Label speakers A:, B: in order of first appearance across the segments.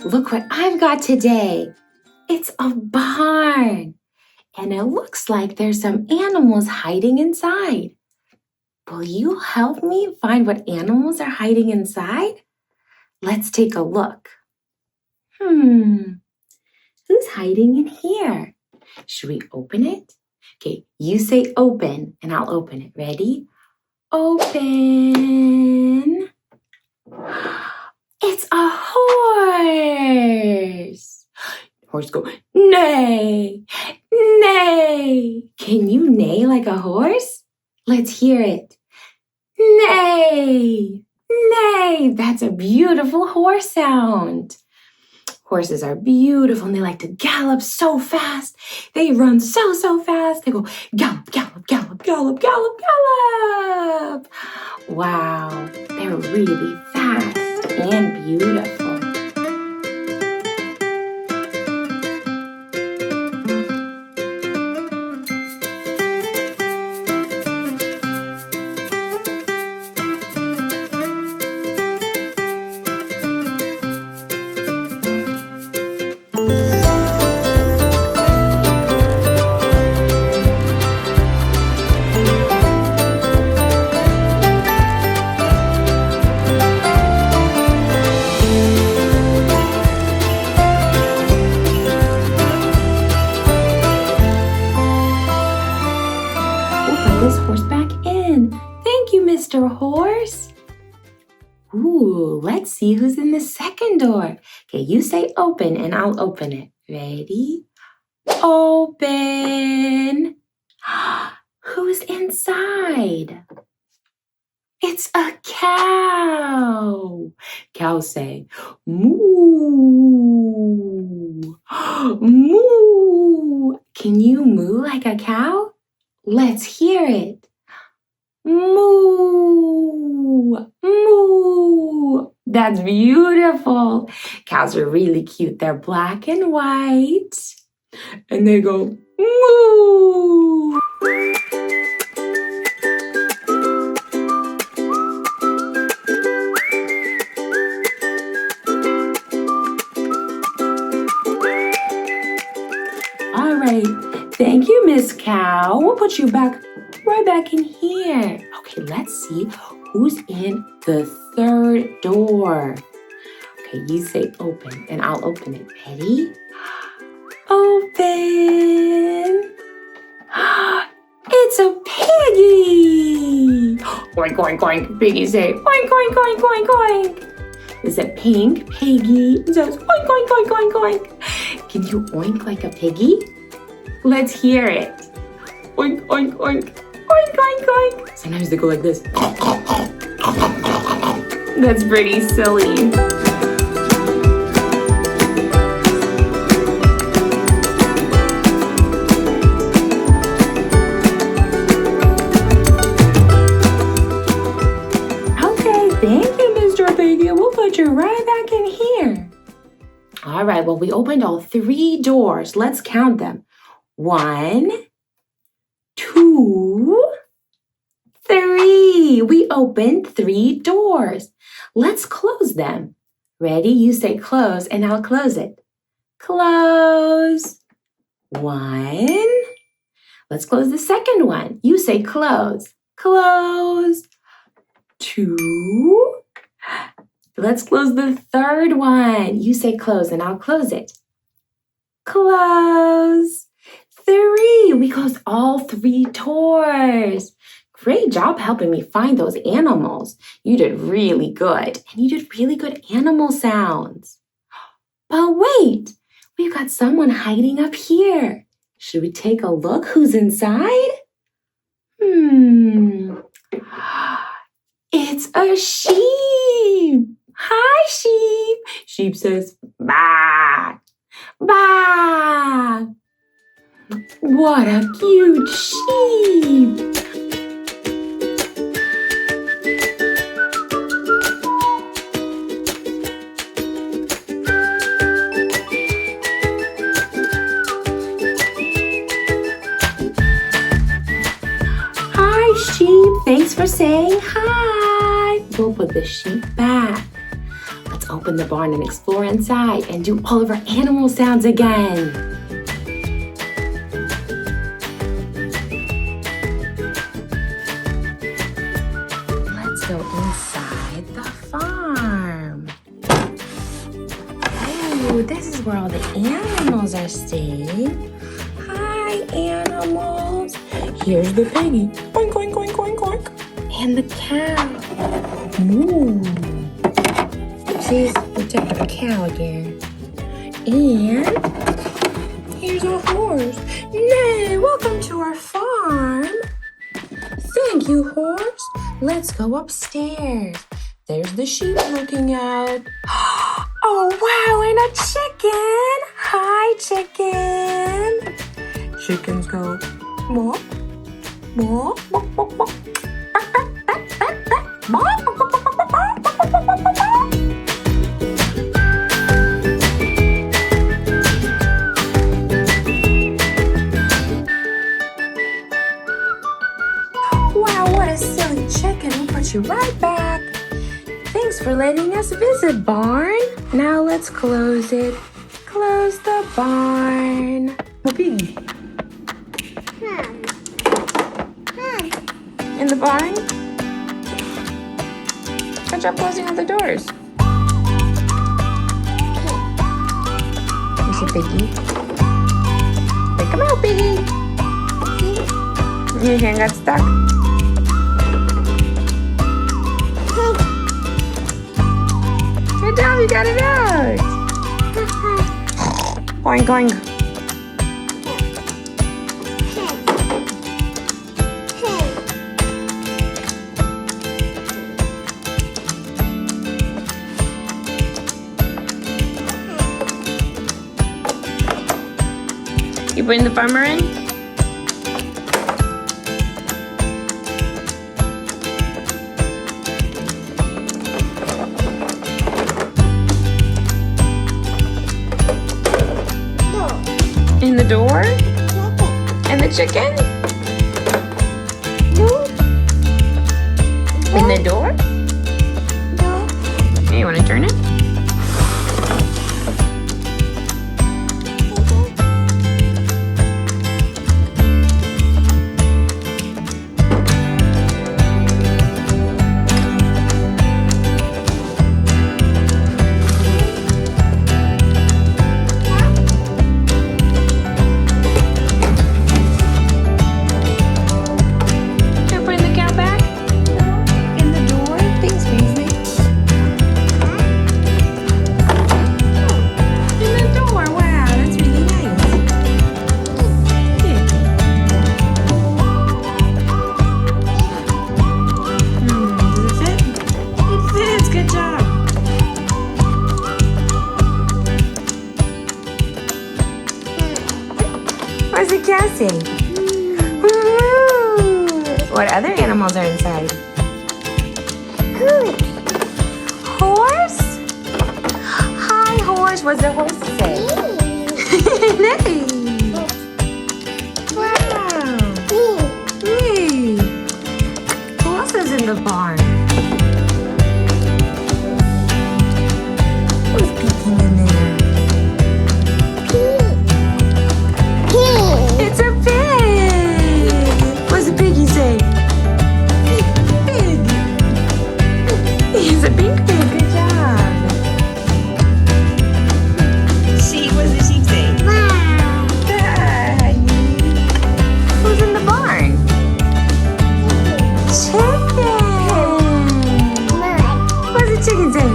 A: Look what I've got today. It's a barn. And it looks like there's some animals hiding inside. Will you help me find what animals are hiding inside? Let's take a look. Who's hiding in here? Should we open it? Okay, you say open and I'll open it. Ready? Open. It's a horse. Horse go, neigh, neigh. Can you neigh like a horse? Let's hear it. Neigh, neigh. That's a beautiful horse sound. Horses are beautiful and they like to gallop so fast. They run so fast. They go gallop, gallop, gallop, gallop, gallop, gallop. Wow, they're really fast and beautiful. This horse back in. Thank you, Mr. Horse. Ooh, let's see who's in the second door. Okay, you say open and I'll open it. Ready? Open. Who's inside? It's a cow. Cow say, moo. Moo. Can you moo like a cow? Let's hear it. Moo, moo. That's beautiful. Cows are really cute. They're black and white. And they go, moo. All right. Thank you, Miss Cow. We'll put you right back in here. Okay, let's see who's in the third door. Okay, you say open and I'll open it. Ready? Open. It's a piggy. Oink, oink, oink. Piggy say oink, oink, oink, oink, oink. Is it pink? Piggy. It says oink, oink, oink, oink, oink. Can you oink like a piggy? Let's hear it. Oink, oink, oink, oink, oink, oink. Sometimes they go like this. That's pretty silly. Okay, thank you, Mr. Piggy. We'll put you right back in here. All right, well, we opened all 3 doors. Let's count them. 1, 2, 3. We opened 3 doors. Let's close them. Ready? You say close and I'll close it. Close. 1. Let's close the second one. You say close. Close. 2. Let's close the third one. You say close and I'll close it. Close. 3. We closed all 3 doors. Great job helping me find those animals. You did really good. And you did really good animal sounds. But wait, we've got someone hiding up here. Should we take a look who's inside? It's a sheep. Hi, sheep. Sheep says, bah, bah. What a cute sheep! Hi, sheep. Thanks for saying hi. We'll put the sheep back. Let's open the barn and explore inside and do all of our animal sounds again. Let's go inside the farm. Oh, this is where all the animals are staying. Hi, animals. Here's the piggy. Oink, oink, oink, oink, oink. And the cow. Moo. See, we took the cow again. And here's a horse. Nay, welcome to our farm. Thank you, horse. Let's go upstairs. There's the sheep looking out. Oh, wow, and a chicken. Hi, chicken. Chickens go, moo, moo, moo, moo, moo. Wow, what a silly chicken. We'll put you right back. Thanks for letting us visit, barn. Now let's close it. Close the barn. Piggy. In the barn? Good job closing all the doors. You see Piggy? Hey, come out, Piggy. Your hand got stuck. Good job, you got it out. Oink, oink. You bring the farmer in? In the door? And the chicken? In the door? Hey, you want to turn it? What's the cat say? What other animals are inside? Horse? Hi, horse. What's the horse say? Nice. Wow. Hey. Who else is in the barn? Who's peeking in there? It's a pig! What's the piggy say? Pig! He's a pink pig, good job! Sheep, what's the sheep say? Wow! Hi! Who's in the barn? Chicken! What's the chicken say?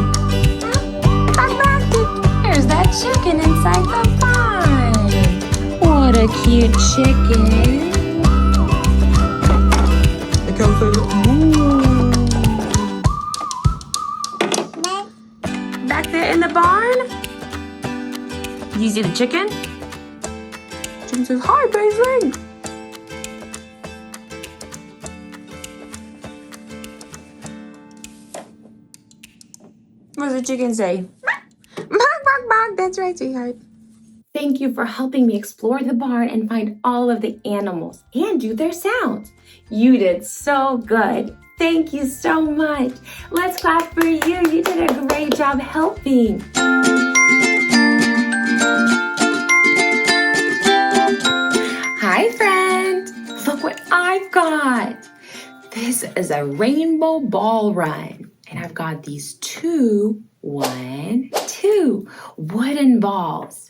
A: There's that chicken inside the barn! What a cute chicken. The cow says, ooh. Back there in the barn? Do you see the chicken? Chicken says, hi, Paisley. What does the chicken say? Bark, bark, bark. That's right, sweetheart. thank you for helping me explore the barn and find all of the animals and do their sounds. You did so good. Thank you so much. Let's clap for you. You did a great job helping. Hi, friend. Look what I've got. This is a rainbow ball run. And I've got these two wooden balls.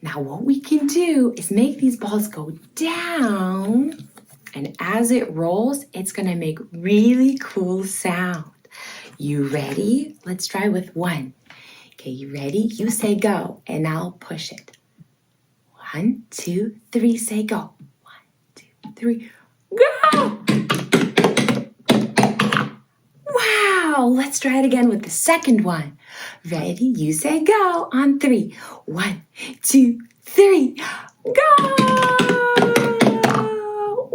A: Now what we can do is make these balls go down, and as it rolls, it's gonna make really cool sound. You ready? Let's try with one. Okay, you ready? You say go, and I'll push it. 1, 2, 3, say go. 1, 2, 3, go! Wow, let's try it again with the second one. Ready? You say go on 3. 1, 2, 3, go!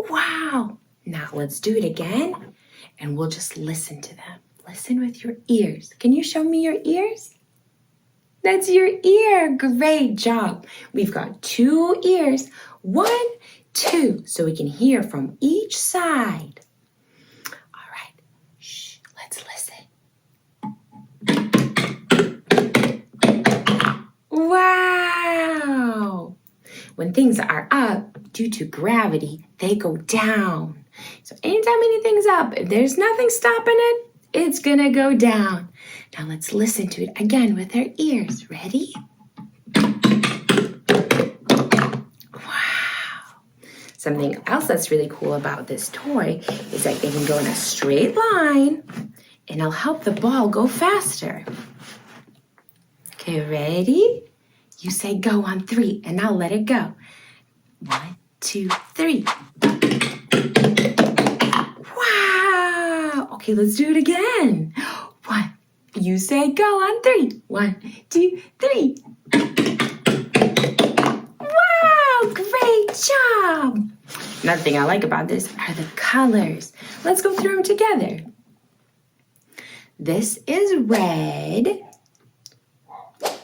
A: Wow. Now let's do it again, and we'll just listen to them. Listen with your ears. Can you show me your ears? That's your ear. Great job. We've got 2 ears. 1, 2, so we can hear from each side. All right. Shh, let's listen. Wow! When things are up, due to gravity, they go down. So anytime anything's up, if there's nothing stopping it, it's gonna go down. Now let's listen to it again with our ears. Ready? Wow! Something else that's really cool about this toy is that it can go in a straight line, and it'll help the ball go faster. Okay, ready? You say go on 3, and I'll let it go. 1, 2, 3. Wow! Okay, let's do it again. 1. You say go on 3. 1, 2, 3. Wow! Great job! Another thing I like about this are the colors. Let's go through them together. This is red.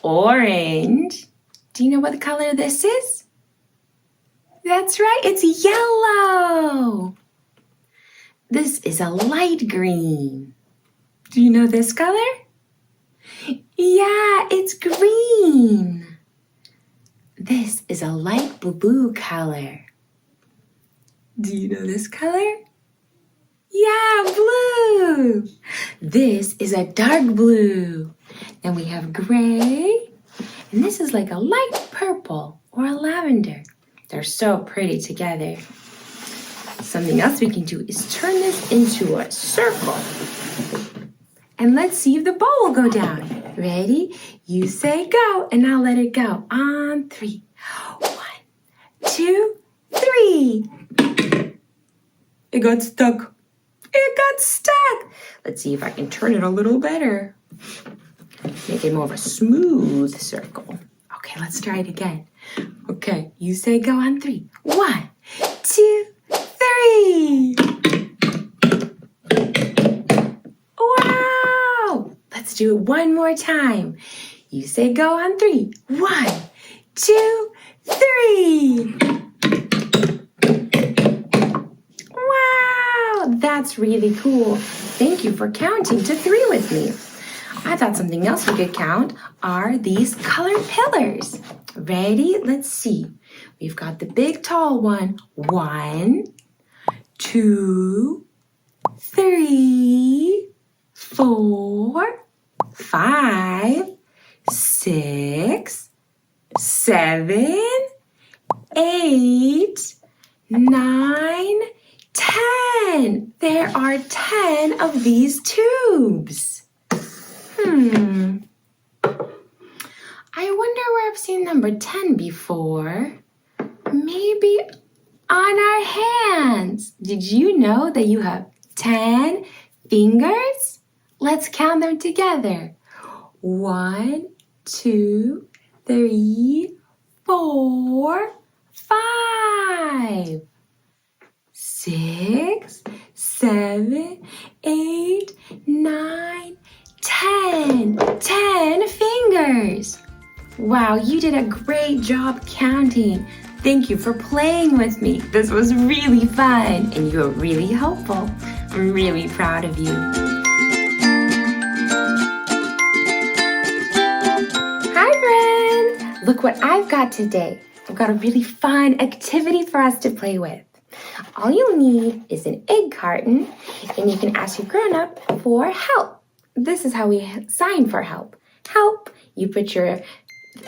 A: Orange. Do you know what color this is? That's right, it's yellow. This is a light green. Do you know this color? Yeah, it's green. This is a light blue color. Do you know this color? Yeah, blue. This is a dark blue. Then we have gray, and this is like a light purple or a lavender. They're so pretty together. Something else we can do is turn this into a circle. And let's see if the ball will go down. Ready? You say go, and I'll let it go. On 3. 1, 2, 3. It got stuck. It got stuck. Let's see if I can turn it a little better. Make it more of a smooth circle. Okay, let's try it again. Okay, you say go on 3. 1, 2, 3. Wow! Let's do it one more time. You say go on 3. 1, 2, 3. Wow! That's really cool. Thank you for counting to 3 with me. I thought something else we could count are these colored pillars. Ready? Let's see. We've got the big tall one. 1, 2, 3, 4, 5, 6, 7, 8, 9, 10. There are 10 of these tubes. I wonder where I've seen number 10 before. Maybe on our hands. Did you know that you have 10 fingers? Let's count them together. 1, 2, 3, 4, 5. 6, 7, 8, 9, 10. 10 fingers. Wow, you did a great job counting. Thank you for playing with me. This was really fun and you were really helpful. I'm really proud of you. Hi, friends! Look what I've got today. I've got a really fun activity for us to play with. All you need is an egg carton and you can ask your grown-up for help. This is how we sign for help. Help! You put your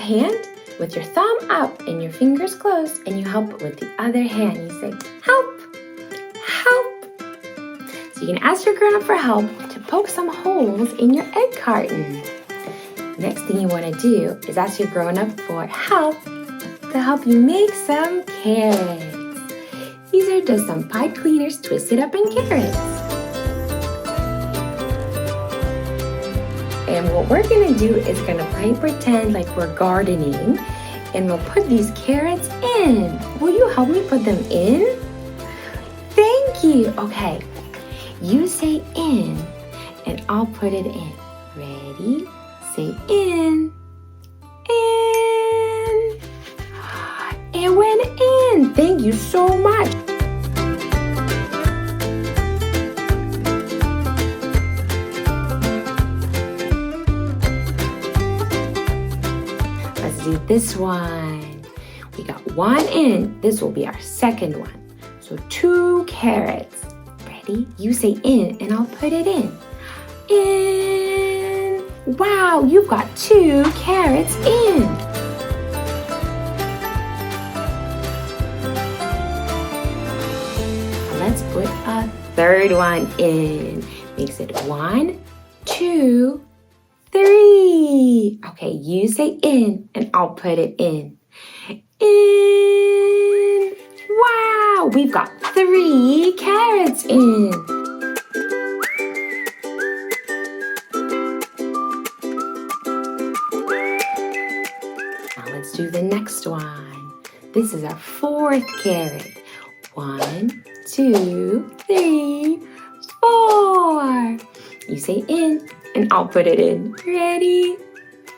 A: hand with your thumb up and your fingers closed and you help with the other hand. You say, help, help. So you can ask your grown-up for help to poke some holes in your egg carton. Next thing you want to do is ask your grown-up for help to help you make some carrots. These are just some pipe cleaners twisted up in carrots. And what we're going to do is going to play pretend like we're gardening and we'll put these carrots in. Will you help me put them in? Thank you. Okay, you say in and I'll put it in. Ready? Say in. In. It went in. Thank you so much. Let's do this one. We got one in. This will be our second one. So 2 carrots. Ready? You say in and I'll put it in. In. Wow, you've got 2 carrots in. Let's put a third one in. Makes it 1, 2, 3. Okay, you say in and I'll put it in. In. Wow, we've got 3 carrots in. Now let's do the next one. This is our 4th carrot. 1, 2, 3, 4. You say in and I'll put it in. Ready?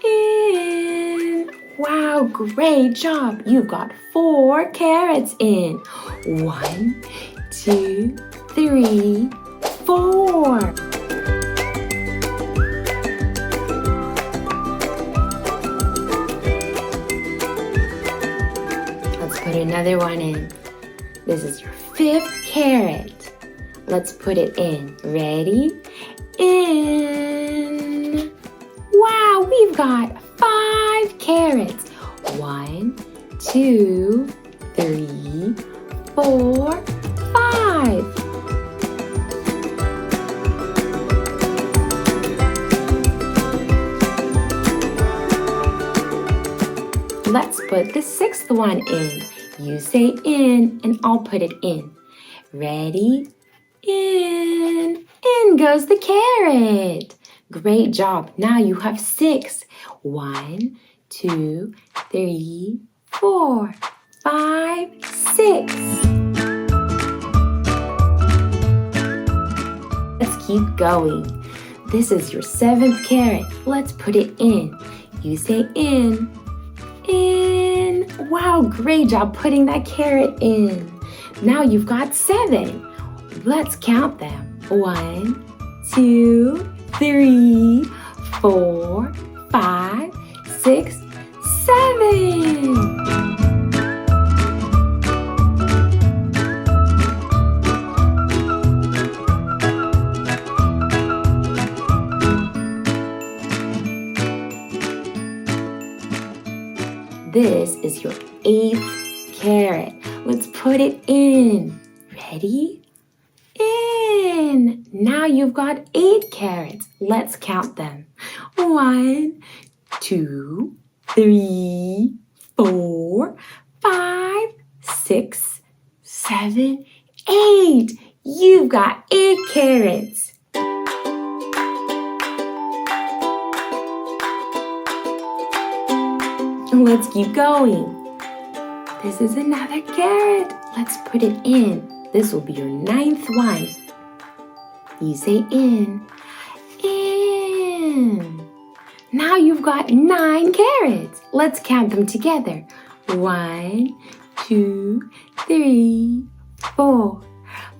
A: In. Wow, great job. You've got 4 carrots in. 1, 2, 3, 4. Let's put another one in. This is your 5th carrot. Let's put it in. Ready? In. Wow, we've got 5 carrots. 1, 2, 3, 4, 5. Let's put the 6th one in. You say in and I'll put it in. Ready? In. In goes the carrot. Great job. Now you have 6. 1, 2, 3, 4, 5, 6. Let's keep going. This is your 7th carrot. Let's put it in. You say in. In. Wow, great job putting that carrot in. Now you've got 7. Let's count them. 1, 2, 3, 4, 5, 6, 7. This is your 8th carrot. Let's put it in. Ready? In. Now you've got 8 carrots. Let's count them. 1, 2, 3, 4, 5, 6, 7, 8. You've got 8 carrots. Let's keep going. This is another carrot. Let's put it in. This will be your 9th one. You say in. In. Now you've got 9 carrots. Let's count them together. 1, 2, 3, 4,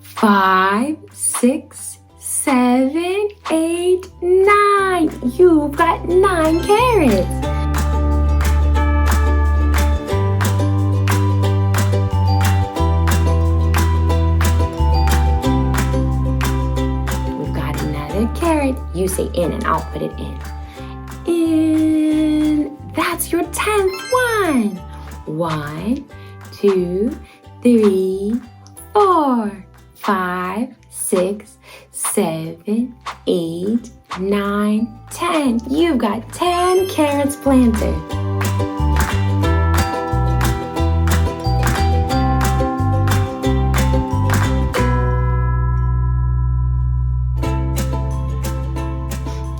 A: 5, 6, 7, 8, 9. You've got 9 carrots. We've got another carrot. You say in and I'll put it in. In. That's your 10th one. 1, 2, 3, 4, 5, 6, 7, 8, 9, 10. You've got 10 carrots planted.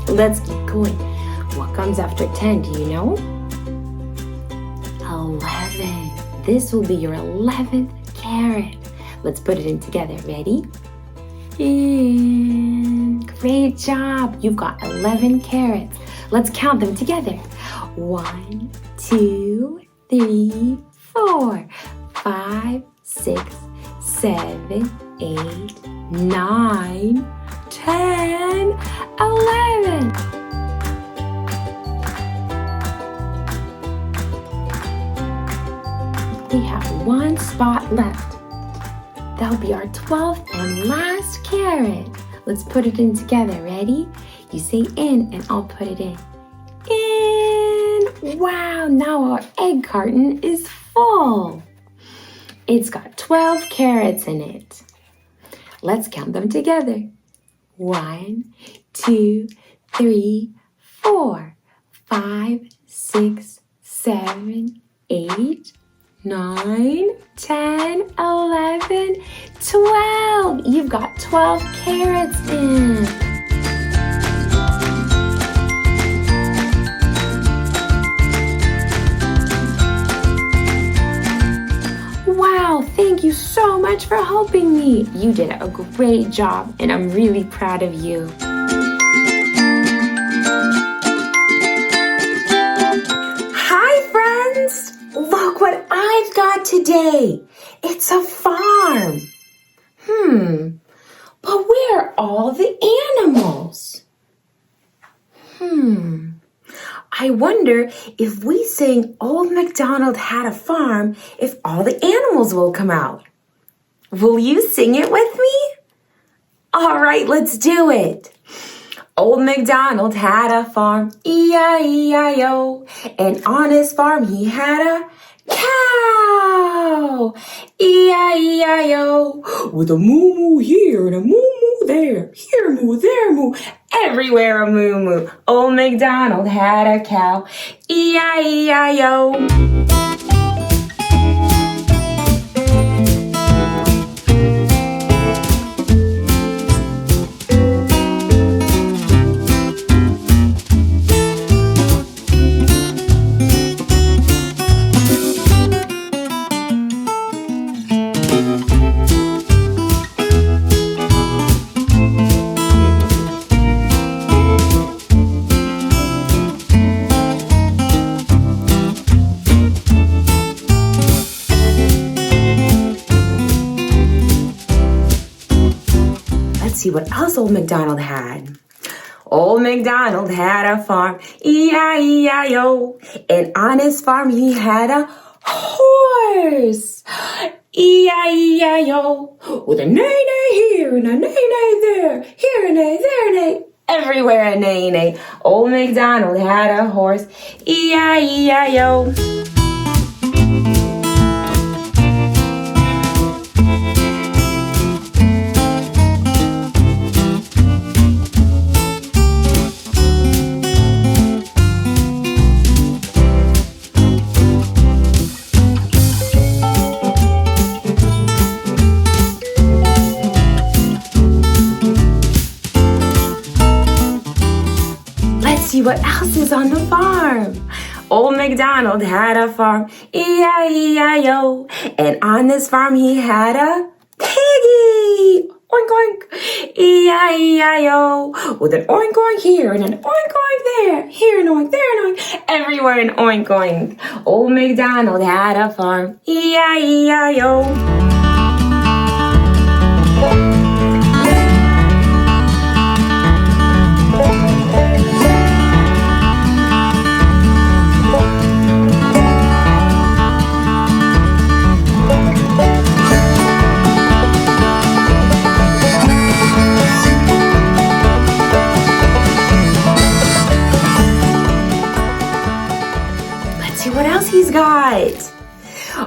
A: Let's keep going. What comes after 10, do you know? 11. This will be your 11th carrot. Let's put it in together. Ready? In. Great job. You've got 11 carrots. Let's count them together. 1, 2, 3, 4, 5, 6, 7, 8, 9, 10, 11. We have 1 spot left. That'll be our 12th and last carrot. Let's put it in together. Ready? You say in and I'll put it in. In. Wow, now our egg carton is full. It's got 12 carrots in it. Let's count them together. 1, 2, 3, 4, 5, 6, 7, 8, 9, 10, 11, 12. You've got 12 carrots in. Wow, thank you so much for helping me. You did a great job and I'm really proud of you. Hi, friends. Look what I've got today. It's a farm. But where are all the animals? I wonder if we sing Old MacDonald Had a Farm, if all the animals will come out. Will you sing it with me? All right, let's do it. Old MacDonald had a farm, E-I-E-I-O, and on his farm he had a cow, E-I-E-I-O, with a moo-moo here and a moo-moo there, here moo, there moo, everywhere a moo-moo. Old MacDonald had a cow, E-I-E-I-O. See what else Old MacDonald had. Old MacDonald had a farm, E-I-E-I-O, and on his farm he had a horse, E-I-E-I-O, with a neigh-neigh here and a neigh-neigh there, here a neigh, there a neigh, everywhere a neigh-neigh. Old MacDonald had a horse, E-I-E-I-O. See what else is on the farm. Old MacDonald had a farm, E-I-E-I-O, and on this farm he had a piggy. oink, oink. E-I-E-I-O. With an oink, oink here and an oink, oink there. Here an oink, there an oink. Everywhere an oink, oink. Old MacDonald had a farm. E-I-E-I-O. See what else he's got.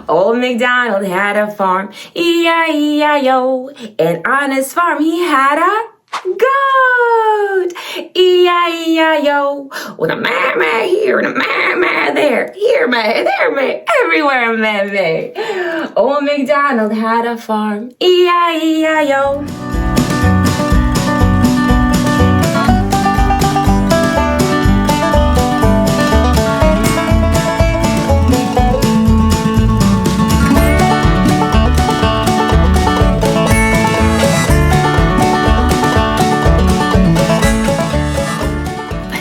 A: Old MacDonald had a farm, E-I-E-I-O. And on his farm he had a goat, E-I-E-I-O. With a meh here and a meh there. Here meh, there meh, everywhere a meh. Old MacDonald had a farm, E-I-E-I-O.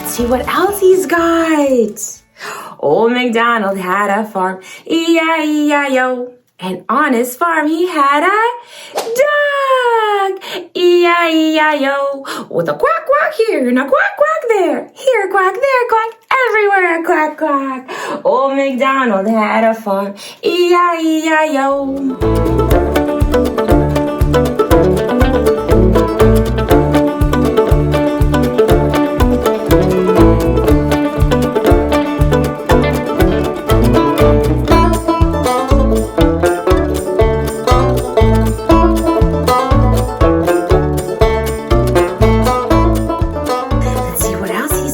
A: See what else he's got. Old MacDonald had a farm, E-I-E-I-O. And on his farm he had a dog, E-I-E-I-O. With a quack, quack here and a quack, quack there. Here a quack, there a quack, everywhere a quack, quack. Old MacDonald had a farm, E-I-E-I-O.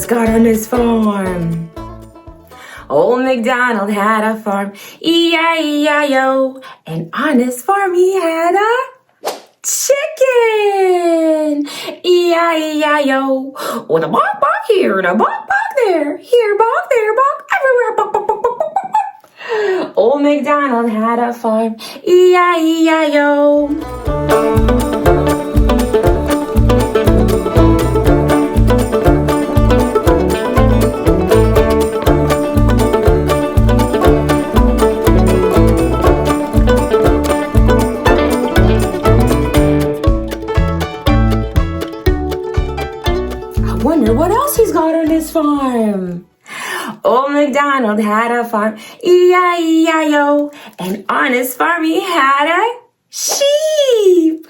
A: Got on his farm. Old MacDonald had a farm, E-I-E-I-O. And on his farm he had a chicken, E-I-E-I-O. With a bonk, bonk here and a bonk, bonk there. Here bonk, there bonk, everywhere bonk, bonk, bonk, bonk, bonk, bonk. Old MacDonald had a farm, E-I-E-I-O. Wonder what else he's got on his farm. Old MacDonald had a farm, E-I-E-I-O. And on his farm he had a sheep,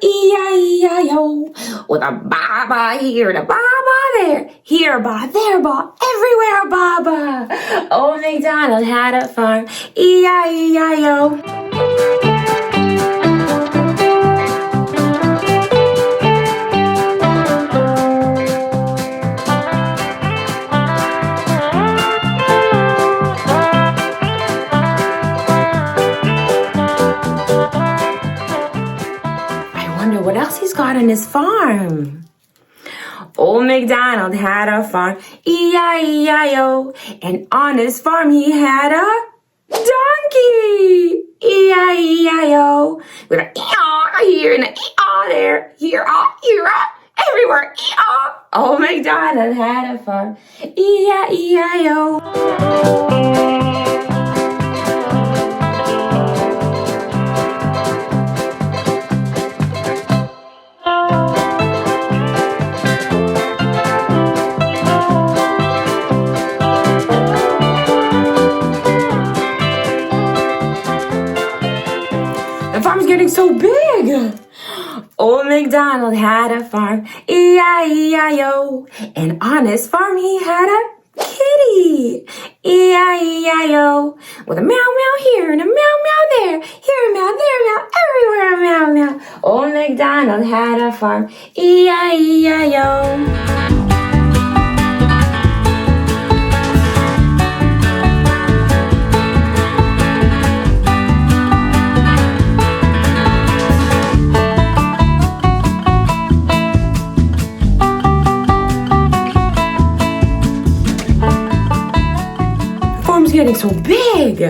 A: E-I-E-I-O. With a ba-ba here and a ba-ba there. Here a ba, there a ba, everywhere a ba-ba. Old MacDonald had a farm, E-I-E-I-O. What else he's got on his farm? Old MacDonald had a farm, E-I-E-I-O. And on his farm he had a donkey, E-I-E-I-O. With an e-aw here and an e-aw there. Here-aw, everywhere, e-aw. Old MacDonald had a farm, E-I-E-I-O. The farm's getting so big. Old MacDonald had a farm, E-I-E-I-O. And on his farm he had a kitty, E-I-E-I-O. With a meow meow here and a meow meow there. Here a meow, there a meow, everywhere a meow meow. Old MacDonald had a farm, E-I-E-I-O. Getting so big.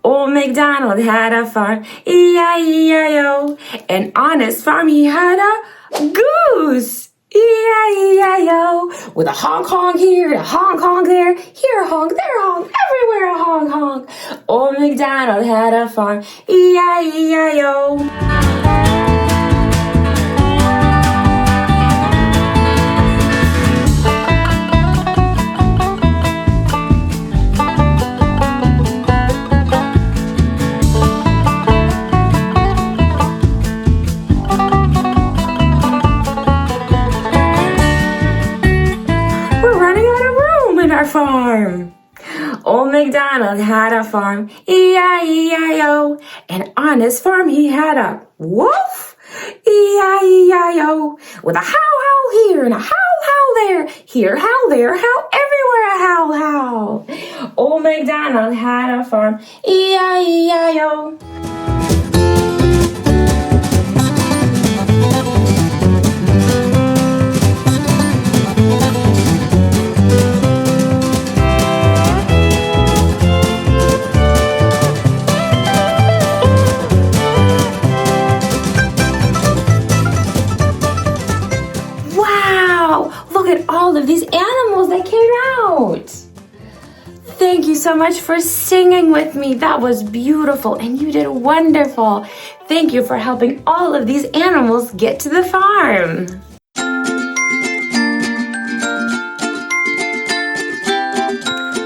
A: Old MacDonald had a farm, E-I-E-I-O. And on his farm he had a goose, E-I-E-I-O. With a honk honk here, a honk honk there, here a honk, there a honk, everywhere a honk honk. Old MacDonald had a farm, E-I-E-I-O. Our farm. Old MacDonald had a farm, E-I-E-I-O. And on his farm he had a wolf, E-I-E-I-O. With a howl here and a howl there, here howl there, howl everywhere a howl howl. Old MacDonald had a farm, E-I-E-I-O. Look at all of these animals that came out. Thank you so much for singing with me. That was beautiful and you did wonderful. Thank you for helping all of these animals get to the farm.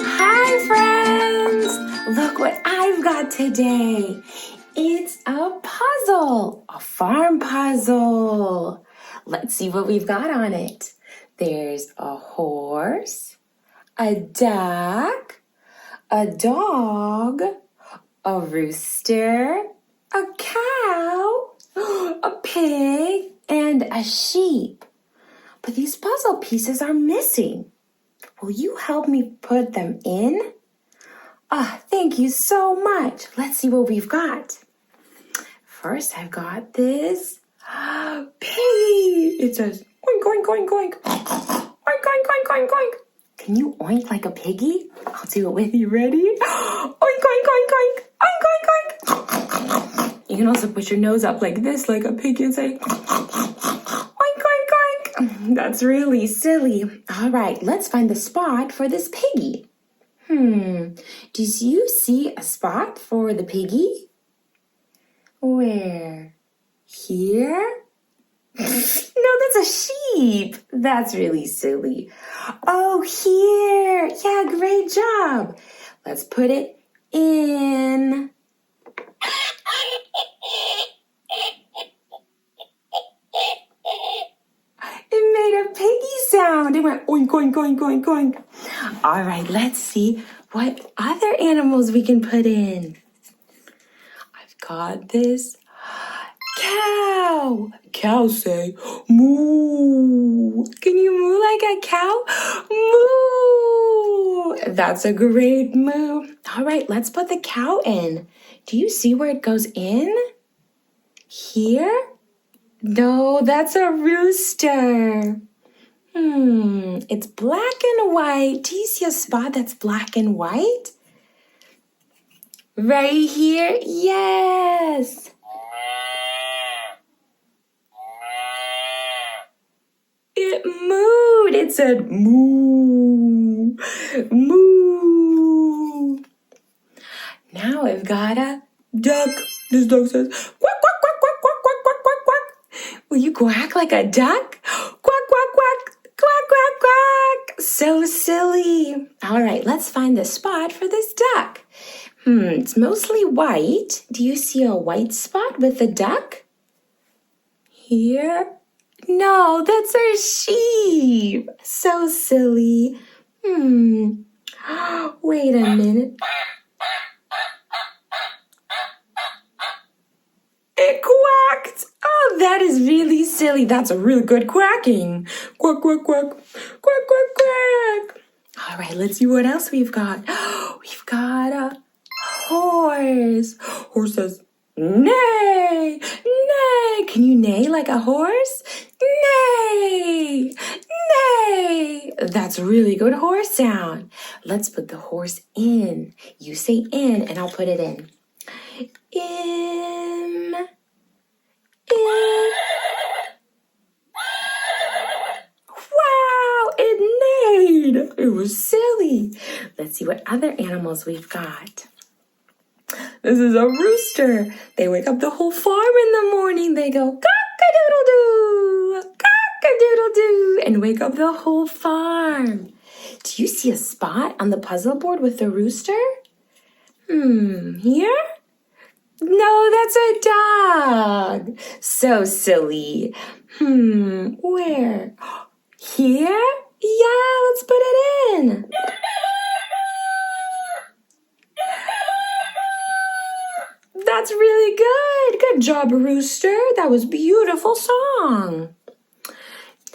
A: Hi friends! Look what I've got today. It's a puzzle, a farm puzzle. Let's see what we've got on it. There's a horse, a duck, a dog, a rooster, a cow, a pig, and a sheep. But these puzzle pieces are missing. Will you help me put them in? Thank you so much. Let's see what we've got. First, I've got this piggy. It says, oink, oink, oink, oink. Oink, oink, oink, oink, oink. Can you oink like a piggy? I'll do it with you. Ready? Oink, oink, oink, oink. Oink, oink, oink. You can also put your nose up like this, like a piggy, and say, oink, oink, oink. That's really silly. All right, let's find the spot for this piggy. Do you see a spot for the piggy? Where? Here? No, that's a sheep. That's really silly. Oh, here. Yeah, great job. Let's put it in. It made a piggy sound. It went oink, oink, oink, oink, oink. All right, let's see what other animals we can put in. I've got this cow. Cows say moo. Can you moo like a cow? Moo. That's a great moo. All right, let's put the cow in. Do you see where it goes in? Here? No, that's a rooster. It's black and white. Do you see a spot that's black and white? Right here? Yes. It mooed. It said moo. Moo. Now I've got a duck. This duck says quack, quack, quack, quack, quack, quack, quack, quack, quack. Will you quack like a duck? Quack, quack, quack, quack, quack, quack. So silly. All right, let's find the spot for this duck. It's mostly white. Do you see a white spot with the duck? Here? No, that's our sheep. So silly. Wait a minute. It quacked. Oh, that is really silly. That's a really good quacking. Quack, quack, quack. Quack, quack, quack. All right, let's see what else we've got. We've got a horse. Horse says, neigh, neigh. Can you neigh like a horse? Neigh, neigh. That's a really good horse sound. Let's put the horse in. You say in and I'll put it in. M. Wow, it neighed. It was silly. Let's see what other animals we've got. This is a rooster. They wake up the whole farm in the morning. They go cock-a-doodle-doo, cock-a-doodle-doo, and wake up the whole farm. Do you see a spot on the puzzle board with the rooster? Here? No, that's a dog. So silly. Where? Here? Yeah, let's put it in. That's really good. Good job, rooster. That was a beautiful song.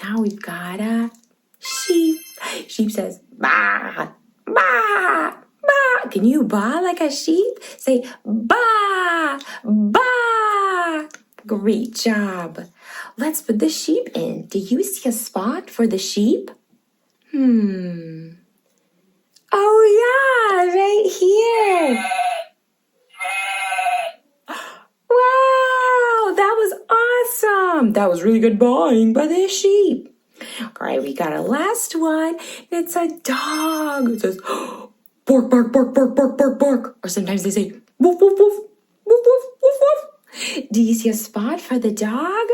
A: Now we've got a sheep. Sheep says, baa, baa, baa. Can you baa like a sheep? Say, baa, baa. Great job. Let's put the sheep in. Do you see a spot for the sheep? Oh, yeah, right here. Wow, that was awesome. That was really good baaing by the sheep. All right, we got a last one. It's a dog. It says, bark, bark, bark, bark, bark, bark, bark. Or sometimes they say, woof, woof, woof, woof, woof, woof, woof. Do you see a spot for the dog?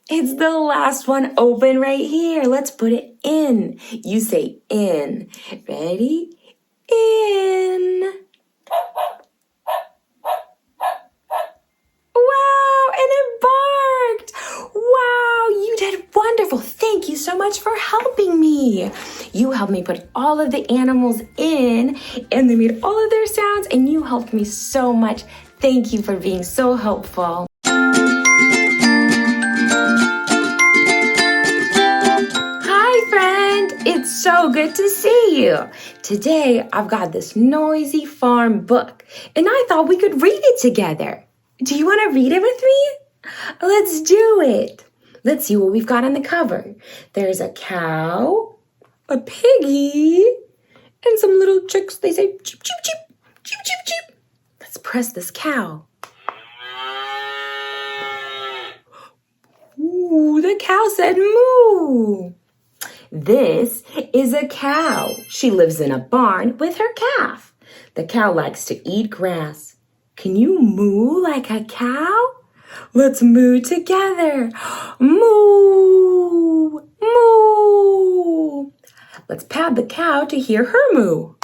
A: It's the last one open right here. Let's put it in. You say in. Ready? In. Wow, and it barked. Wow, you did wonderful. Thank you so much for helping me. You helped me put all of the animals in, and they made all of their sounds, and you helped me so much. Thank you for being so helpful. Hi, friend. It's so good to see you. Today, I've got this noisy farm book, and I thought we could read it together. Do you want to read it with me? Let's do it. Let's see what we've got on the cover. There's a cow, a piggy, and some little chicks. They say cheep, cheep, cheep, cheep, cheep, cheep. Let's press this cow. Ooh, the cow said moo. This is a cow. She lives in a barn with her calf. The cow likes to eat grass. Can you moo like a cow? Let's moo together. Moo, moo. Let's pat the cow to hear her moo.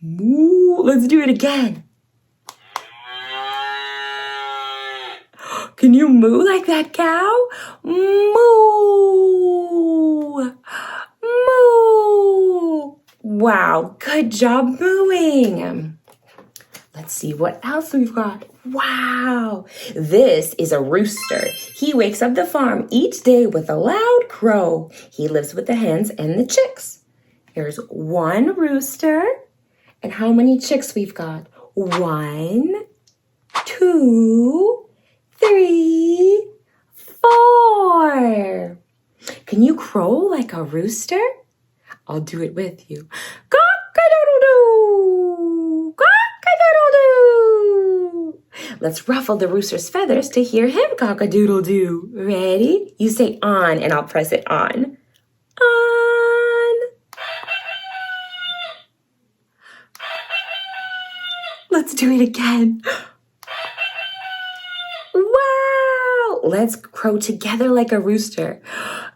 A: Moo. Let's do it again. Can you moo like that cow? Moo, moo. Wow, good job mooing. Let's see what else we've got. Wow, this is a rooster. He wakes up the farm each day with a loud crow. He lives with the hens and the chicks. Here's one rooster. And how many chicks we've got? 1, 2, 3, 4. Can you crow like a rooster? I'll do it with you. Cock-a-doodle-doo! Cock-a-doodle-doo! Let's ruffle the rooster's feathers to hear him cock-a-doodle-doo. Ready? You say on, and I'll press it on. On. Let's do it again. Wow! Let's crow together like a rooster.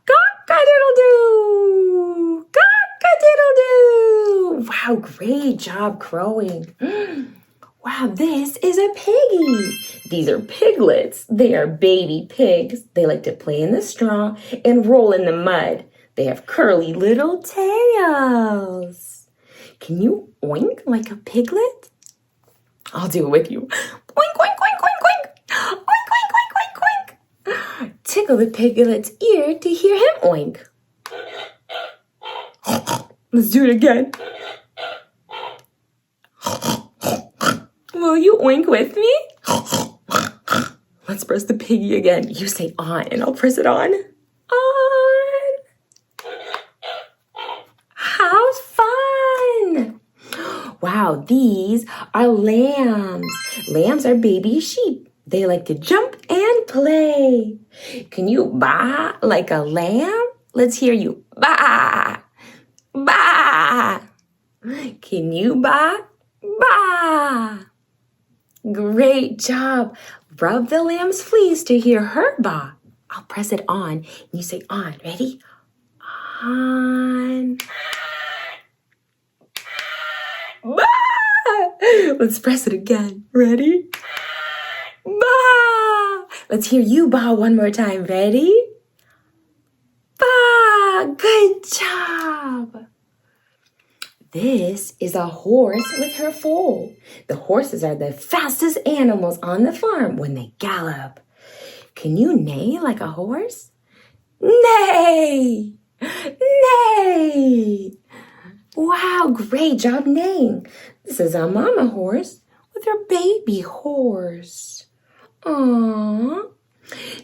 A: Cock-a-doodle-doo! Cock-a-doodle-doo! Wow, great job crowing. Wow, this is a piggy. These are piglets. They are baby pigs. They like to play in the straw and roll in the mud. They have curly little tails. Can you oink like a piglet? I'll do it with you. Oink, oink, oink, oink, oink. Oink, oink, oink, oink, oink. Tickle the piglet's ear to hear him oink. Let's do it again. Will you oink with me? Let's press the piggy again. You say on, and I'll press it on. On. How fun! Wow, these are lambs. Lambs are baby sheep. They like to jump and play. Can you baa like a lamb? Let's hear you. Baa, baa. Can you baa? Baa. Great job. Rub the lamb's fleece to hear her baa. I'll press it on. And you say on. Ready? On. Baa! Let's press it again. Ready? Baa! Let's hear you baa one more time. Ready? Baa! Good job. This is a horse with her foal. The horses are the fastest animals on the farm when they gallop. Can you neigh like a horse? Neigh! Neigh! Wow, great job neighing. This is a mama horse with her baby horse. Aww.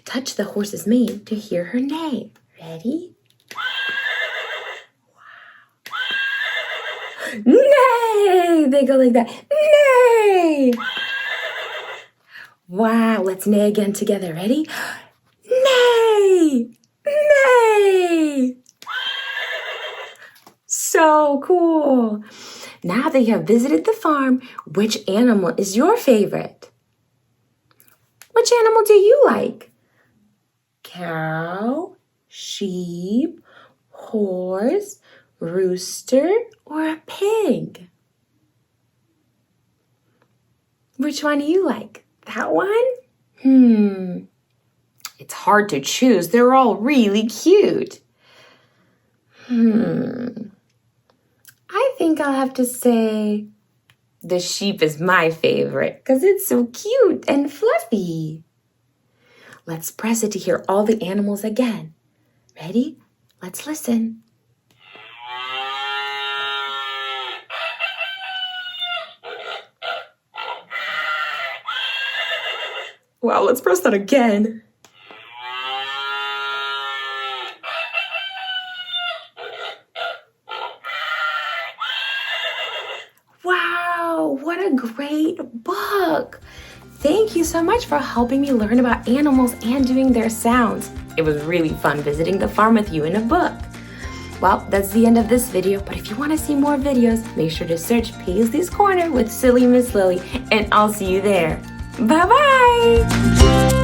A: Touch the horse's mane to hear her neigh. Ready? Neigh! They go like that. Neigh! Wow, let's neigh again together. Ready? Neigh! Neigh! So cool. Now that you have visited the farm, which animal is your favorite? Which animal do you like? Cow, sheep, horse, rooster, or a pig? Which one do you like? That one? It's hard to choose. They're all really cute. I think I'll have to say the sheep is my favorite because it's so cute and fluffy. Let's press it to hear all the animals again. Ready? Let's listen. Wow, let's press that again. Wow, what a great book. Thank you so much for helping me learn about animals and doing their sounds. It was really fun visiting the farm with you in a book. Well, that's the end of this video, but if you want to see more videos, make sure to search Paisley's Corner with Silly Miss Lily, and I'll see you there. Bye-bye!